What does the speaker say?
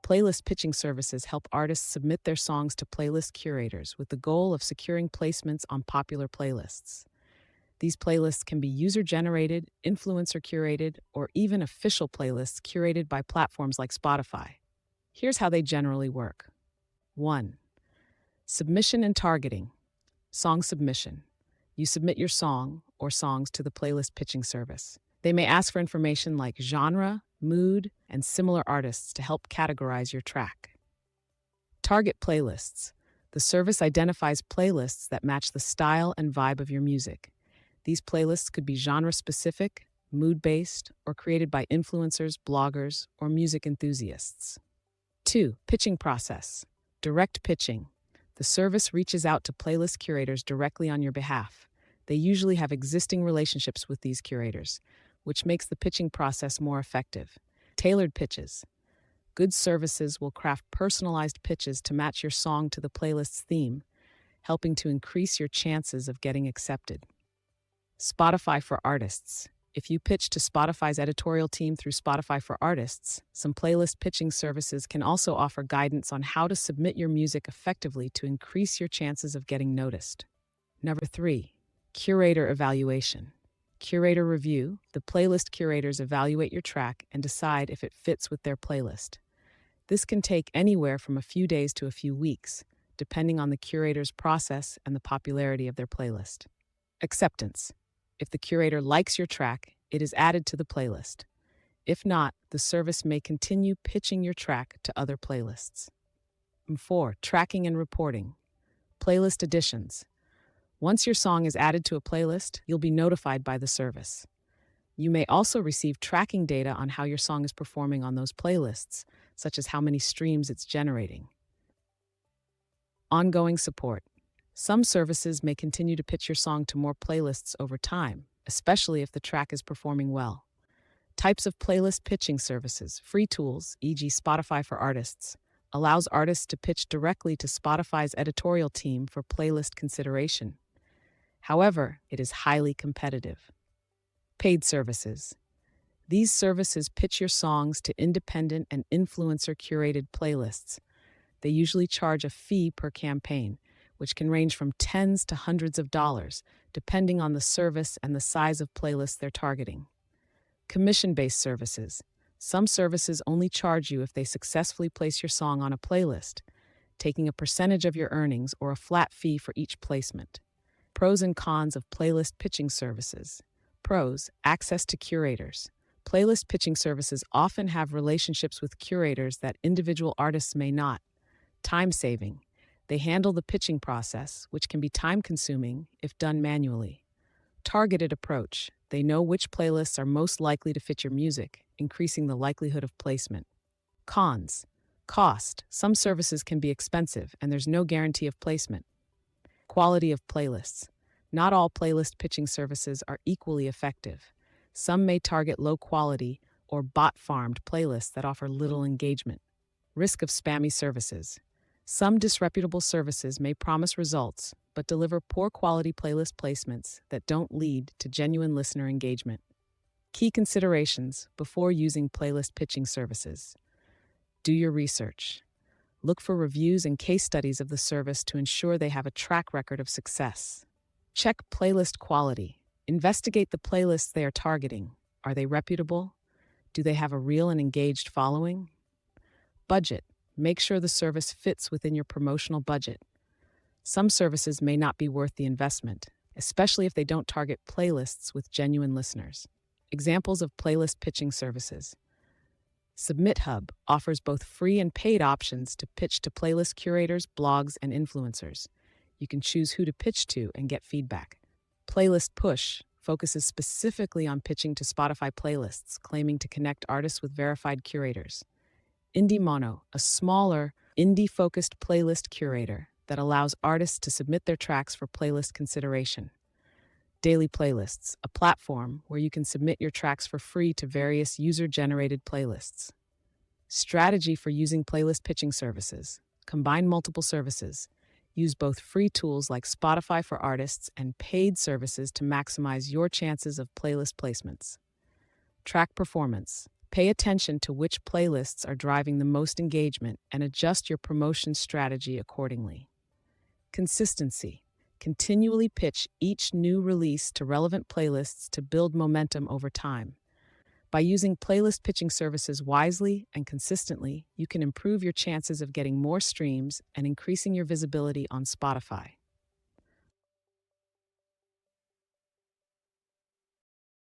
Playlist pitching services help artists submit their songs to playlist curators with the goal of securing placements on popular playlists. These playlists can be user generated, influencer curated, or even official playlists curated by platforms like Spotify. Here's how they generally work. 1. Submission and targeting. Song submission. You submit your song or songs to the playlist pitching service. They may ask for information like genre, mood, and similar artists to help categorize your track. Target playlists. The service identifies playlists that match the style and vibe of your music. These playlists could be genre-specific, mood-based, or created by influencers, bloggers, or music enthusiasts. 2. Pitching process. Direct pitching. The service reaches out to playlist curators directly on your behalf. They usually have existing relationships with these curators, which makes the pitching process more effective. Tailored pitches. Good services will craft personalized pitches to match your song to the playlist's theme, helping to increase your chances of getting accepted. Spotify for Artists. If you pitch to Spotify's editorial team through Spotify for Artists, some playlist pitching services can also offer guidance on how to submit your music effectively to increase your chances of getting noticed. Number 3. Curator evaluation. Curator review. The playlist curators evaluate your track and decide if it fits with their playlist. This can take anywhere from a few days to a few weeks, depending on the curator's process and the popularity of their playlist. Acceptance. If the curator likes your track, it is added to the playlist. If not, the service may continue pitching your track to other playlists. 4. Tracking and reporting. Playlist additions. Once your song is added to a playlist, you'll be notified by the service. You may also receive tracking data on how your song is performing on those playlists, such as how many streams it's generating. Ongoing support. Some services may continue to pitch your song to more playlists over time, especially if the track is performing well. Types of playlist pitching services. Free tools, e.g. Spotify for Artists, allows artists to pitch directly to Spotify's editorial team for playlist consideration. However, it is highly competitive. Paid services. These services pitch your songs to independent and influencer-curated playlists. They usually charge a fee per campaign, which can range from tens to hundreds of dollars, depending on the service and the size of playlist they're targeting. Commission-based services. Some services only charge you if they successfully place your song on a playlist, taking a percentage of your earnings or a flat fee for each placement. Pros and cons of playlist pitching services. Pros: access to curators. Playlist pitching services often have relationships with curators that individual artists may not. Time saving. They handle the pitching process, which can be time-consuming if done manually. Targeted approach. They know which playlists are most likely to fit your music, increasing the likelihood of placement. Cons. Cost. Some services can be expensive, and there's no guarantee of placement. Quality of playlists. Not all playlist pitching services are equally effective. Some may target low-quality or bot-farmed playlists that offer little engagement. Risk of spammy services. Some disreputable services may promise results, but deliver poor-quality playlist placements that don't lead to genuine listener engagement. Key considerations before using playlist pitching services. Do your research. Look for reviews and case studies of the service to ensure they have a track record of success. Check playlist quality. Investigate the playlists they are targeting. Are they reputable? Do they have a real and engaged following? Budget. Make sure the service fits within your promotional budget. Some services may not be worth the investment, especially if they don't target playlists with genuine listeners. Examples of playlist pitching services. SubmitHub offers both free and paid options to pitch to playlist curators, blogs, and influencers. You can choose who to pitch to and get feedback. Playlist Push focuses specifically on pitching to Spotify playlists, claiming to connect artists with verified curators. Indie Mono, a smaller, indie-focused playlist curator that allows artists to submit their tracks for playlist consideration. Daily Playlists, a platform where you can submit your tracks for free to various user-generated playlists. Strategy for using playlist pitching services. Combine multiple services. Use both free tools like Spotify for Artists and paid services to maximize your chances of playlist placements. Track performance. Pay attention to which playlists are driving the most engagement and adjust your promotion strategy accordingly. Consistency. Continually pitch each new release to relevant playlists to build momentum over time. By using playlist pitching services wisely and consistently, you can improve your chances of getting more streams and increasing your visibility on Spotify.